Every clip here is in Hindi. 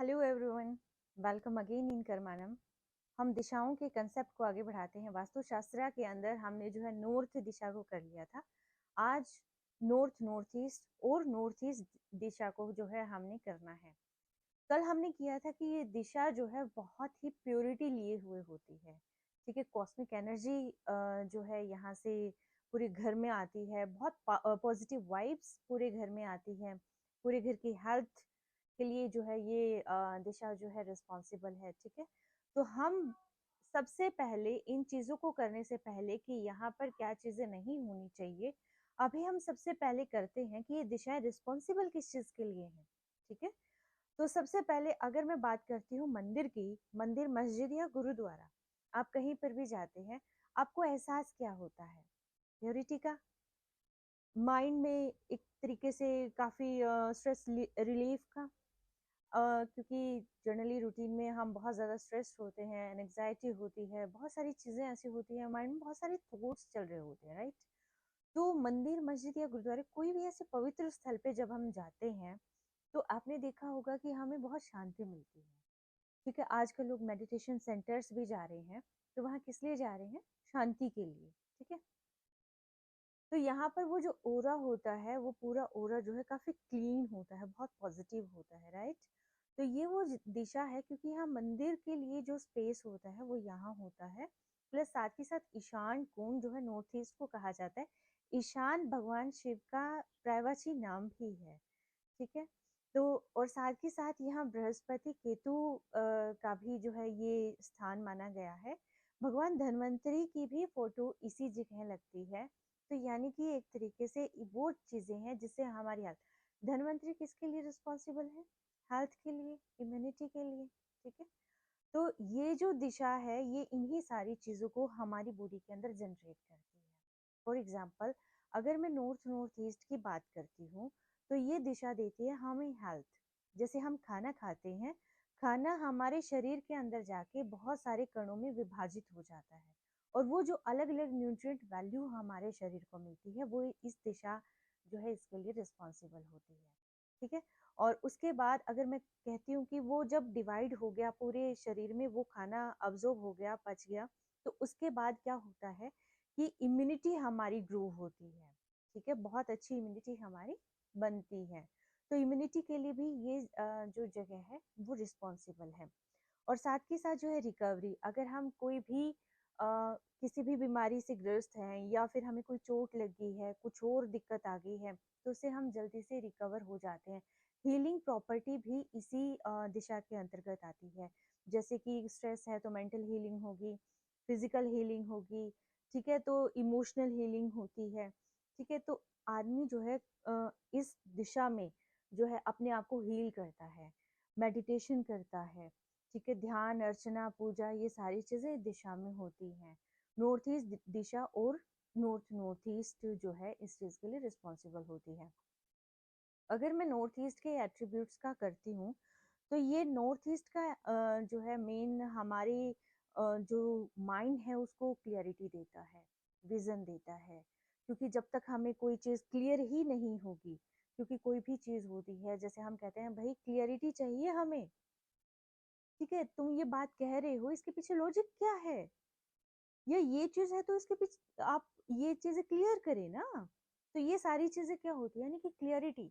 Hello everyone, welcome again in Karmanam. हम दिशाओं के कंसेप्ट को आगे बढ़ाते हैं। वास्तुशास्त्र के अंदर हमने जो है नॉर्थ दिशा को कर लिया था। आज नॉर्थ नॉर्थ ईस्ट और नॉर्थ ईस्ट दिशा को जो है हमने करना है। कल हमने किया था कि ये दिशा जो है बहुत ही प्योरिटी लिए हुए होती है। ठीक है, कॉस्मिक एनर्जी जो है यहाँ से पूरे घर में आती है, बहुत पॉजिटिव वाइब्स पूरे घर में आती है। पूरे घर की हेल्थ के लिए जो है ये दिशा जो है रिस्पॉन्सिबल है। ठीक है, तो हम सबसे पहले इन चीजों को करने से पहले कि यहाँ पर क्या चीजें नहीं होनी चाहिए, अभी हम सबसे पहले करते हैं कि ये दिशाएं रिस्पॉन्सिबल किस चीज के लिए है। ठीक है, तो सबसे पहले अगर मैं बात करती हूँ मंदिर की, मंदिर मस्जिद या गुरुद्वारा, आप कहीं पर भी जाते हैं, आपको एहसास क्या होता है? प्योरिटी का, माइंड में एक तरीके से काफी स्ट्रेस रिलीफ का, क्योंकि जनरली रूटीन में हम बहुत ज़्यादा स्ट्रेस होते हैं, एंग्जाइटी होती है, बहुत सारी चीज़ें ऐसी होती हैं, माइंड में बहुत सारे थॉट्स चल रहे होते हैं, राइट? तो मंदिर मस्जिद या गुरुद्वारे, कोई भी ऐसे पवित्र स्थल पे जब हम जाते हैं तो आपने देखा होगा कि हमें बहुत शांति मिलती है। ठीक है, आजकल लोग मेडिटेशन सेंटर्स भी जा रहे हैं, तो वहाँ किस लिए जा रहे हैं? शांति के लिए। ठीक है, तो यहाँ पर वो जो ओरा होता है, वो पूरा ओरा जो है काफी क्लीन होता है, बहुत पॉजिटिव होता है, राइट? तो ये वो दिशा है, क्योंकि यहाँ मंदिर के लिए जो स्पेस होता है वो यहाँ होता है। प्लस साथ ही साथ ईशान कोण जो है नॉर्थ ईस्ट को कहा जाता है। ईशान भगवान शिव का प्रायवाची नाम भी है। ठीक है, तो और साथ ही साथ यहाँ बृहस्पति केतु का भी जो है ये स्थान माना गया है। भगवान धन्वंतरी की भी फोटो इसी जगह लगती है। तो यानी कि एक तरीके से वो चीजें हैं जिससे हमारी हेल्थ, धन्वंतरी किसके लिए रिस्पॉन्सिबल है? हेल्थ के लिए, इम्यूनिटी के लिए। ठीक है, तो ये जो दिशा है ये इन्हीं सारी चीजों को हमारी बॉडी के अंदर जनरेट करती है। फॉर एग्जाम्पल, अगर मैं नॉर्थ नॉर्थ ईस्ट की बात करती हूँ, तो ये दिशा देती है हमें हेल्थ। जैसे हम खाना खाते हैं, खाना हमारे शरीर के अंदर जाके बहुत सारे कणों में विभाजित हो जाता है, और वो जो अलग अलग न्यूट्रिएंट वैल्यू हमारे शरीर को मिलती है, वो इस दिशा जो है इसके लिए रिस्पॉन्सिबल होती है। ठीक है, और उसके बाद अगर मैं कहती हूँ कि वो जब डिवाइड हो गया पूरे शरीर में, वो खाना अब्जॉर्ब हो गया, पच गया, तो उसके बाद क्या होता है कि इम्यूनिटी हमारी ग्रो होती है। ठीक है, बहुत अच्छी इम्यूनिटी हमारी बनती है। तो इम्यूनिटी के लिए भी ये जो जगह है वो रिस्पॉन्सिबल है। और साथ के साथ जो है रिकवरी, अगर हम कोई भी किसी भी बीमारी से ग्रस्त हैं, या फिर हमें कोई चोट लग गई है, कुछ और दिक्कत आ गई है, तो उससे हम जल्दी से रिकवर हो जाते हैं। हीलिंग प्रॉपर्टी भी इसी दिशा के अंतर्गत आती है। जैसे कि स्ट्रेस है तो मेंटल हीलिंग होगी, फिजिकल हीलिंग होगी। ठीक है, तो इमोशनल हीलिंग होती है। ठीक है, तो आदमी जो है इस दिशा में जो है अपने आप को हील करता है, मेडिटेशन करता है। ठीक है, ध्यान अर्चना पूजा ये सारी चीजें दिशा में होती हैं। नॉर्थ ईस्ट दिशा और नॉर्थ नॉर्थ ईस्ट जो है इस चीज के लिए रिस्पॉन्सिबल होती है। अगर मैं नॉर्थ ईस्ट के एट्रीब्यूट्स का करती हूँ, तो ये नॉर्थ ईस्ट का जो है मेन हमारे जो माइंड है उसको क्लियरिटी देता है, विजन देता है। क्योंकि जब तक हमें कोई चीज़ क्लियर ही नहीं होगी, क्योंकि कोई भी चीज़ होती है, जैसे हम कहते हैं भाई क्लियरिटी चाहिए हमें। ठीक है, तुम ये बात कह रहे हो, इसके पीछे लॉजिक क्या है, ये चीज है तो इसके पीछे आप ये चीजें क्लियर करें ना। तो ये सारी चीजें क्या होती है, यानी कि क्लियरिटी।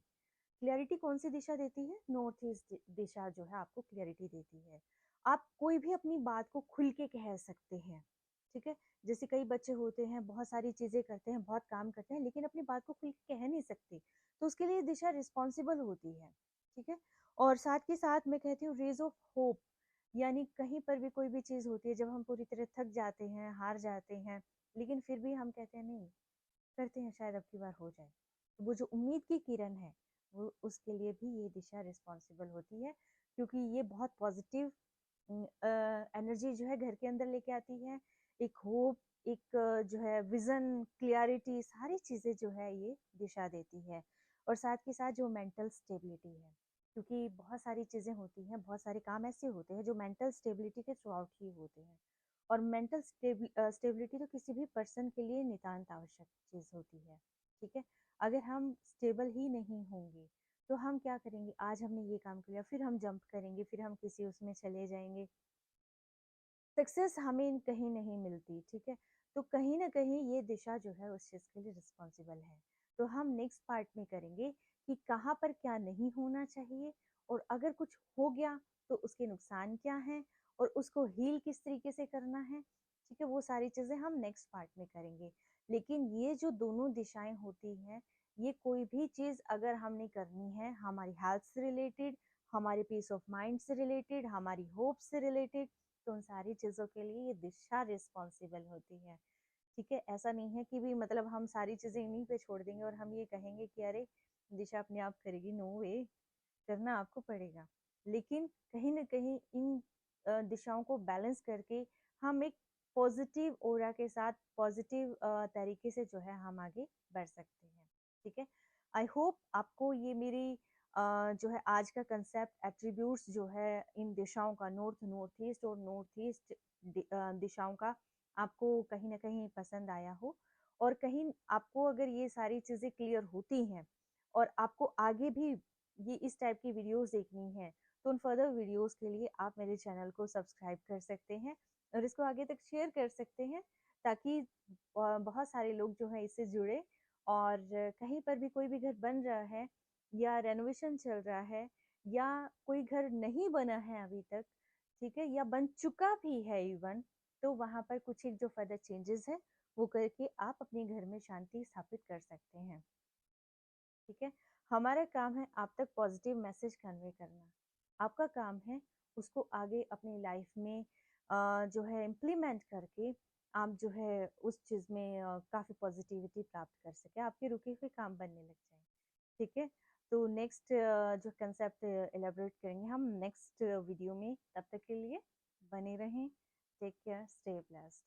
क्लियरिटी कौन सी दिशा देती है? नॉर्थ ईस्ट दिशा जो है आपको क्लियरिटी देती है। आप कोई भी अपनी बात को खुल के कह सकते हैं। ठीक है, जैसे कई बच्चे होते हैं, बहुत सारी चीजें करते हैं, बहुत काम करते हैं, लेकिन अपनी बात को खुल के कह नहीं सकते, तो उसके लिए दिशा रिस्पॉन्सिबल होती है। ठीक है, और साथ के साथ मैं कहती हूँ रेज ऑफ होप, यानी कहीं पर भी कोई भी चीज होती है, जब हम पूरी तरह थक जाते हैं, हार जाते हैं, लेकिन फिर भी हम कहते हैं नहीं, करते हैं, शायद अब की बार हो जाए, तो वो जो उम्मीद की किरण है, वो उसके लिए भी ये दिशा रिस्पॉन्सिबल होती है। क्योंकि ये बहुत पॉजिटिव एनर्जी जो है घर के अंदर लेके आती है, एक होप, एक जो है विजन, क्लियरिटी, सारी चीजें जो है ये दिशा देती है। और साथ के साथ जो मेंटल स्टेबिलिटी है, क्योंकि बहुत सारी चीजें होती हैं, बहुत सारे काम ऐसे होते हैं जो मेंटल स्टेबिलिटी के थ्रू आउट ही होते हैं। और मेंटल स्टेबिलिटी तो किसी भी पर्सन के लिए नितांत आवश्यक चीज होती है। ठीक है, अगर हम स्टेबल ही नहीं होंगे तो हम क्या करेंगे, आज हमने ये काम किया, फिर हम जंप करेंगे, फिर हम किसी उसमें चले जाएंगे। सक्सेस हमें कहीं नहीं मिलती, ठीक है। तो कहीं ना कहीं ये दिशा जो है उस चीज के लिए रिस्पॉन्सिबल है। तो हम नेक्स्ट पार्ट में करेंगे कि कहाँ पर क्या नहीं होना चाहिए, और अगर कुछ हो गया तो उसके नुकसान क्या हैं, और उसको हील किस तरीके से करना है, ठीक है। वो सारी चीजें हम नेक्स्ट पार्ट में करेंगे। लेकिन ये जो दोनों दिशाएं होती हैं, ये कोई भी चीज अगर हमने करनी है हमारी हेल्थ से रिलेटेड, हमारे पीस ऑफ माइंड से रिलेटेड, हमारी होप से रिलेटेड, तो उन सारी चीजों के लिए ये दिशा रिस्पॉन्सिबल होती है, ठीक है। ऐसा नहीं है कि भी मतलब हम सारी चीजें इन्हीं पे छोड़ देंगे और हम ये कहेंगे कि अरे दिशा अपने आप करेगी, नो वे, करना आपको पड़ेगा। लेकिन कहीं ना कहीं इन दिशाओं को बैलेंस करके हम एक पॉजिटिव ओरा के साथ, पॉजिटिव तरीके से जो है हम आगे बढ़ सकते हैं, ठीक है। आई होप आपको ये मेरी जो है आज का कंसेप्ट एट्रीब्यूट्स जो है इन दिशाओं का, नॉर्थ, नॉर्थ ईस्ट और नॉर्थ ईस्ट दिशाओं का, आपको कहीं ना कहीं पसंद आया हो। और कहीं आपको अगर ये सारी चीजें क्लियर होती हैं और आपको आगे भी ये इस टाइप की वीडियोस देखनी है, तो उन फर्दर वीडियोस के लिए आप मेरे चैनल को सब्सक्राइब कर सकते हैं और इसको आगे तक शेयर कर सकते हैं, ताकि बहुत सारे लोग जो है इससे जुड़े। और कहीं पर भी कोई भी घर बन रहा है या रेनोवेशन चल रहा है, या कोई घर नहीं बना है अभी तक, ठीक है, या बन चुका भी है इवन, तो वहां पर कुछ एक जो फर्दर चेंजेस है वो करके आप अपने घर में शांति स्थापित कर सकते हैं, ठीक है। हमारा काम है आप तक पॉजिटिव मैसेज कन्वे करना, आपका काम है उसको आगे अपनी लाइफ में जो है इम्प्लीमेंट करके आप जो है उस चीज में काफी पॉजिटिविटी प्राप्त कर सके, आपके रुके हुए काम बनने लग जाए, ठीक है। तो नेक्स्ट जो कंसेप्ट एलेबोरेट करेंगे हम नेक्स्ट वीडियो में, तब तक के लिए बने रहें। Take care, stay blessed.